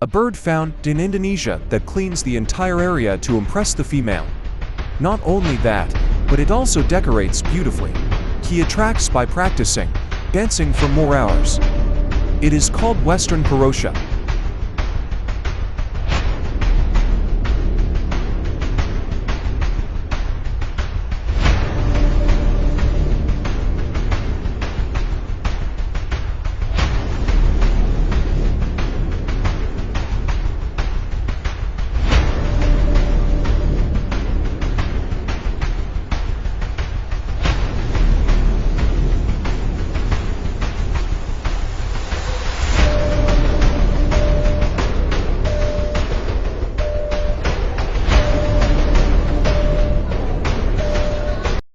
a bird found in Indonesia that cleans the entire area to impress the female. Not only that, but it also decorates beautifully. He attracts by practicing dancing for more hours. It is called Western parotia.